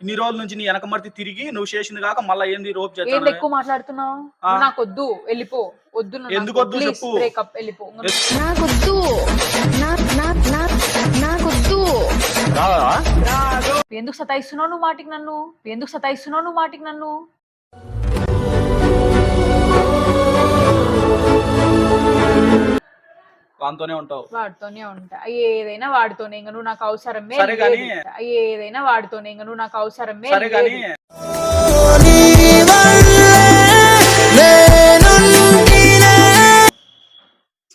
ఇన్ని రోజుల నుంచి నీ వెనకమర్తి తిరిగి నువ్వు చేసింది కాక మళ్ళీ ఏంది రోప్ ఏంది చేస్తాను ఎక్కువ మాట్లాడుతున్నావు? నాకొద్దు, వెళ్ళిపో. వద్దు, ఎందుకు వద్దు చెప్పు. బ్రేకప్, వెళ్ళిపో. నాకొద్దు, నాకొద్దు. ఎందుకు సతాయిస్తున్నావు నువ్వు మాటికి నన్ను? ఎందుకు సతాయిస్తున్నావు నువ్వు మాటికి నన్ను? వాంతోనే ఉంటావు. వాడితోనే ఉంటా, ఏదైనా వాడితోనే. ఇంకా నువ్వు నాకు అవసరమే సరే గాని ఏదైనా వాడితోనే. ఇంకా నువ్వు నాకు అవసరమే సరే గాని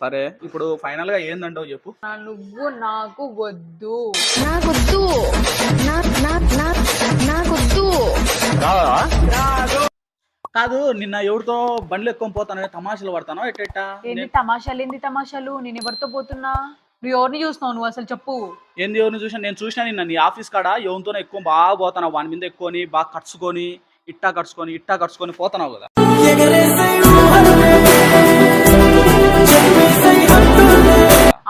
సరే ఇప్పుడు ఫైనల్ గా ఏందంటావు చెప్పు. నువ్వు నాకు వద్దు. నాకొద్దు, నాకొద్దు. కాదు నిన్న ఎవరితో బండ్లు ఎక్కువ పోతానని తమాషాలు పడతానో ఎట్టెట్టా? ఏంది తమాషాలు? ఏంది తమాషాలు? నేను ఎవరితో పోతున్నా? నువ్వు ఎవరిని చూస్తున్నావు? నువ్వు అసలు చెప్పు. ఏంది ఎవరిని చూసినా? నేను చూసినా నిన్న నీ ఆఫీస్ కాడ ఎవరితోనే ఎక్కువ బాగా పోతాను, వాని మీద ఎక్కువని బాగా కట్టుకొని ఇట్టా కట్టుకొని పోతున్నావు కదా.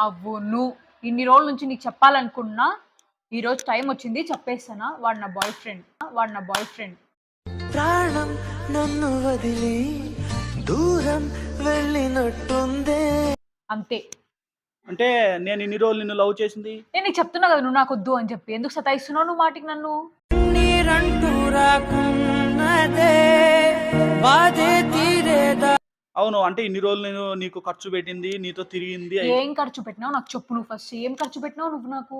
అవును, ఇన్ని రోజుల నుంచి నీకు చెప్పాలనుకున్నా, ఈ రోజు టైం వచ్చింది, చెప్పేస్తానా. వాడు నా బాయ్ ఫ్రెండ్. ప్రాణం నన్ను వదిలి దూరం వెళ్ళినట్టుందే. అంతే. అంటే నేను ఇన్ని రోజులు నిన్ను లవ్ చేసింది నేను నీకు చెప్తున్నా కదా నువ్వు నాకు వద్దు అని చెప్పి. ఎందుకు సతాయిస్తున్నావు నువ్వు మాటికి నన్ను? నీరంటూ రాకున్నదే బాధే తీరేదా. అవును, అంటే ఇన్ని రోజులు నేను నీకు ఖర్చు పెట్టింది, నీతో తిరిగింది. ఏం ఖర్చు పెట్టినావు నాకు చెప్పు. నువ్వు ఫస్ట్ ఏం ఖర్చు పెట్టినావు నువ్వు నాకు?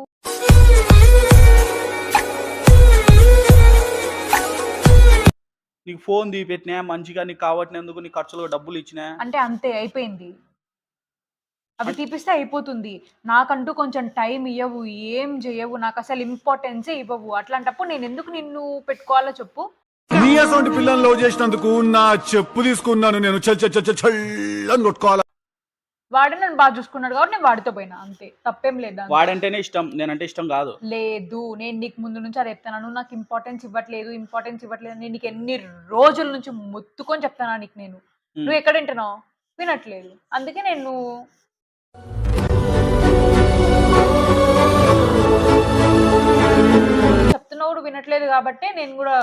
నీకు ఫోన్ తీ పెట్టినా, మంచిగా నీకు కావట్టినందుకు నీ ఖర్చులో డబ్బులు ఇచ్చినా. అంటే అంతే, అయిపోయింది. అవి తీపిస్తే అయిపోతుంది. నాకంటూ కొంచెం టైం ఇవ్వవు, ఏం చేయవు, నాకు అసలు ఇంపార్టెన్సే ఇవ్వవు. అట్లాంటప్పుడు నేను ఎందుకు నిన్ను పెట్టుకోవాలో చెప్పు. నీ అసలు పిల్లలు లవ్ చేసినందుకు నా చెప్పు తీసుకున్నాను నేను. చల్లని కొట్టుకోవాలా? వాడు నన్ను బాగా చూసుకున్నాడు కాబట్టి నేను వాడితో పోయినా, అంతే. తప్పేం లేదా? వాడంటేనే ఇష్టం, నేనంటే ఇష్టం కాదు. లేదు, నేను నీకు ముందు నుంచి అది చెప్తాను. నువ్వు నాకు ఇంపార్టెన్స్ ఇవ్వట్లేదు. నేను నీకు ఎన్ని రోజుల నుంచి మొత్తుకొని చెప్తానా నీకు నేను. నువ్వు ఎక్కడ వింటున్నావు? వినట్లేదు. అందుకే నేను చెప్తున్నావు, వినట్లేదు కాబట్టి నేను కూడా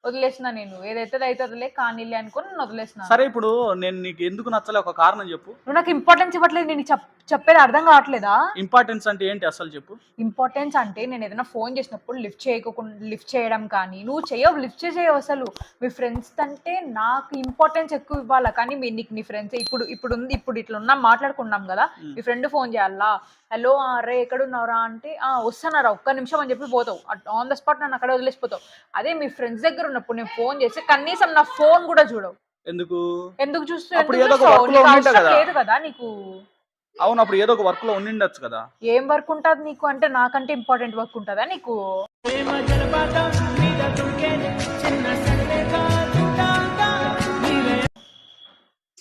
వదిలేసిన. నేను ఏదైతే అవుతుందిలే కానీలే అనుకుని నేను వదిలేసిన. సరే ఇప్పుడు నేను నీకు ఎందుకు నచ్చలే ఒక కారణం చెప్పు. నువ్వు నాకు ఇంపార్టెన్స్ ఇవ్వట్లేదు. నేను చెప్పేది అర్థం కావట్లేదా? ఇంపార్టెన్స్ అంటే ఏంటి అసలు చెప్పు. ఇంపార్టెన్స్ అంటే నేను ఏదైనా ఫోన్ చేసినప్పుడు లిఫ్ట్ చేయడం కానీ, నువ్వు లిఫ్ట్ చేయవు అసలు. మీ ఫ్రెండ్స్ అంటే నాకు ఇంపార్టెన్స్ ఎక్కువ ఇవ్వాలా, కానీ నీకు నీ ఫ్రెండ్స్ ఇప్పుడు ఇట్లా ఉన్నాం, మాట్లాడుకున్నాం కదా. మీ ఫ్రెండ్ ఫోన్ చేయాలా, హలో అరే ఎక్కడున్నారా అంటే వస్తున్నారా ఒక్క నిమిషం అని చెప్పి పోతావు. ఆన్ ద స్పాట్ నన్ను అక్కడే వదిలేసిపోతావు. అదే మీ ఫ్రెండ్స్ దగ్గర ఉన్నప్పుడు నేను ఫోన్ చేసి కనీసం నా ఫోన్ కూడా చూడవు. ఎందుకు చూస్తావు? లేదు కదా నీకు. అవును, అప్పుడు ఏదో ఒక వర్క్ లో ఉండిండొచ్చు కదా. ఏం వర్క్ ఉంటుంది నీకు? అంటే నాకంటే ఇంపార్టెంట్ వర్క్ ఉంటుందా నీకు?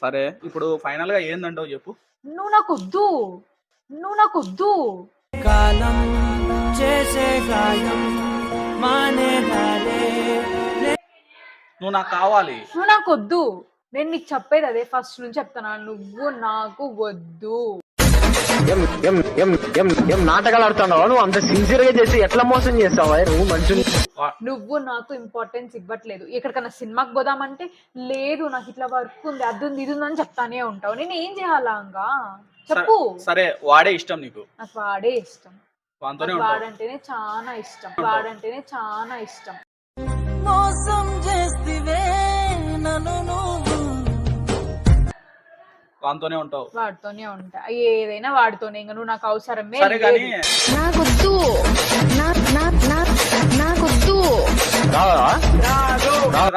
సరే ఇప్పుడు ఫైనల్ గా ఏందంటావు చెప్పు. నువ్వు నాకు వద్దు. కాలం చేసే గాయం మానేగాలే. నువ్వు నాకు కావాలి. నువ్వు నాకు వద్దు. నేను నీకు చెప్పేది అదే ఫస్ట్ నుంచి చెప్తానా. నువ్వు నాకు వద్దు. ఏం నాటకాలు ఆడుతున్నావా నువ్వు? అంత సిన్సియర్ గా చేసి ఎట్లా మోసం చేస్తావా నువ్వు మనుషులు? నువ్వు నాకు ఇంపార్టెన్స్ ఇవ్వట్లేదు. ఎక్కడికన్నా సినిమాకి పోదామంటే లేదు, నాకు ఇట్లా వర్క్ ఉంది, అది ఉంది, ఇది ఉందని చెప్తానే ఉంటావు. నేను ఏం చేయాలా? చెప్పు. సరే వాడే ఇష్టం నీకు? నాకు వాడే ఇష్టం. వాడంటేనే చాలా ఇష్టం. మోసం చేస్తివే నన్ను నువ్వు. వాంతోనే ఉంటావు. వాడితోనే ఉంటా, ఏదైనా వాడితోనే. ఇంకా నువ్వు నాకు అవసరమే. సరే గాని నాకొద్దు, నాకొద్దు.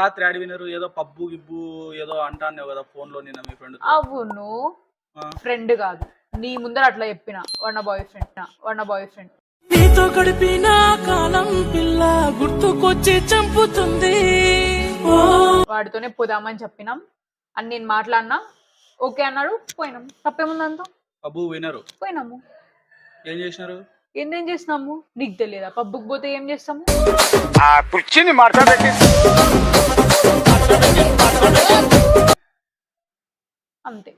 రాత్రి ఆడి వినరు ఏదో పబ్బు గిబ్బు ఏదో అంటాను కదా ఫోన్ లో నిన్న మీ ఫ్రెండ్. అవును, ఫ్రెండ్ కాదు, నీ ముందర అట్లా చెప్పిన. వాడు నా బాయ్ ఫ్రెండ్. నీతో గడిపిన కాలం పిల్ల గుర్తుకొచ్చి చంపుతుంది. వాడితోనే పోదామని చెప్పినాం అని నేను మాట్లాడినా. ఓకే అన్నాడు, పోయినాం. తప్పేముంది అంతా? పబ్బు వినరు పోయినాము. ఏం చేసినారు? ఏం చేసినాము నీకు తెలియదా? పబ్బుకి పోతే ఏం చేస్తాము? అంతే.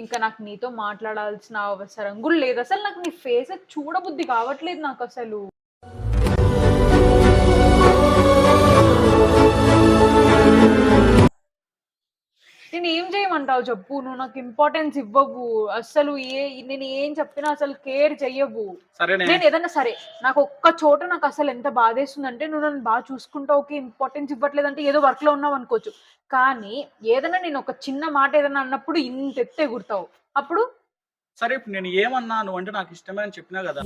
ఇంకా నాకు నీతో మాట్లాడాల్సిన అవసరం కూడా లేదు అసలు. నాకు నీ ఫేస్ చూడబుద్ధి కావట్లేదు నాకు అసలు. చేయమంటావు చెప్పు? నువ్వు నాకు ఇంపార్టెన్స్ ఇవ్వవు అసలు. నేను ఏం చెప్పినా అసలు కేర్ చెయ్యవు. సరేనే నేను ఏదన్నా సరే, నాకు ఒక్క చోట నాకు అసలు ఎంత బాధేస్తుందంటే, నువ్వు నన్ను బాగా చూసుకుంటావు, ఓకే, ఇంపార్టెన్స్ ఇవ్వట్లేదంటే ఏదో వర్క్ లో ఉన్నావు అనుకోవచ్చు. కానీ ఏదైనా నేను ఒక చిన్న మాట ఏదైనా అన్నప్పుడు ఇంత ఎత్తే ఎగురుతావు. అప్పుడు సరే ఇప్పుడు నేను ఏమన్నా నువ్వు అంటే నాకు ఇష్టమే అని చెప్పినా కదా.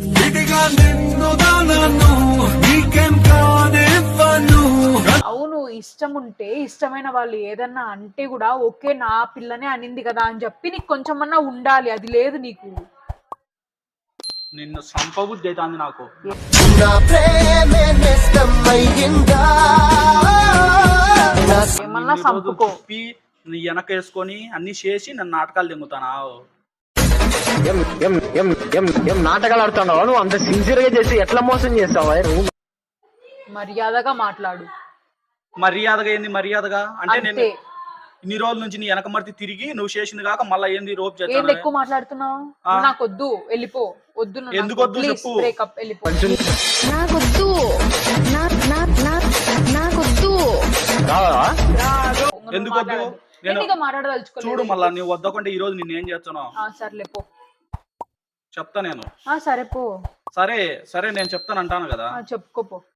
అవును, ఇష్టం ఉంటే ఇష్టమైన వాళ్ళు ఏదన్నా అంటే కూడా ఓకే నా పిల్లనే అనింది కదా అని చెప్పి నీకు కొంచెమన్నా ఉండాలి. అది లేదు నీకు. నిన్ను సంపబుద్ధి అవుతుంది నాకు. ఏమన్నా సంపుకో. తిప్పి నీ వెనక వేసుకొని అన్ని చేసి నన్ను నాటకాలు దింగుతానా? ఏం నాటకాలు ఆడుతున్నావా నువ్వు? అంత సిన్సియర్ గా చేసి ఎట్లా మోసం చేస్తావా నువ్వు? మర్యాదగా మాట్లాడు. మర్యాదగా ఏంది మర్యాదగా అంటే? నేను అంతే. ఇన్ని రోజుల నుంచి నీ వెనక మర్తి తిరిగి నువ్వు చేసింది కాక మళ్ళీ ఏంది రోప్ ఏంది చేస్తాను? ఎక్కువ మాట్లాడుతున్నావు? నాకు వద్దు, వెళ్ళిపో. వద్దు, ఎందుకు వద్దు చెప్పు? బ్రేకప్, వెళ్ళిపో. నాకొద్దు నాకొద్దు కావాలా? ఎందుకు వద్దు? నేను మాట్లాడదలుచుకోలేదు. చూడు మళ్ళా నువ్వు వద్దకుంటే ఈ రోజు నిన్ను ఏం చేస్తాను సర్లే పో. చెప్తా నేను. సరే పో. సరే సరే నేను చెప్తాను అంటాను కదా. చెప్పుకోపో.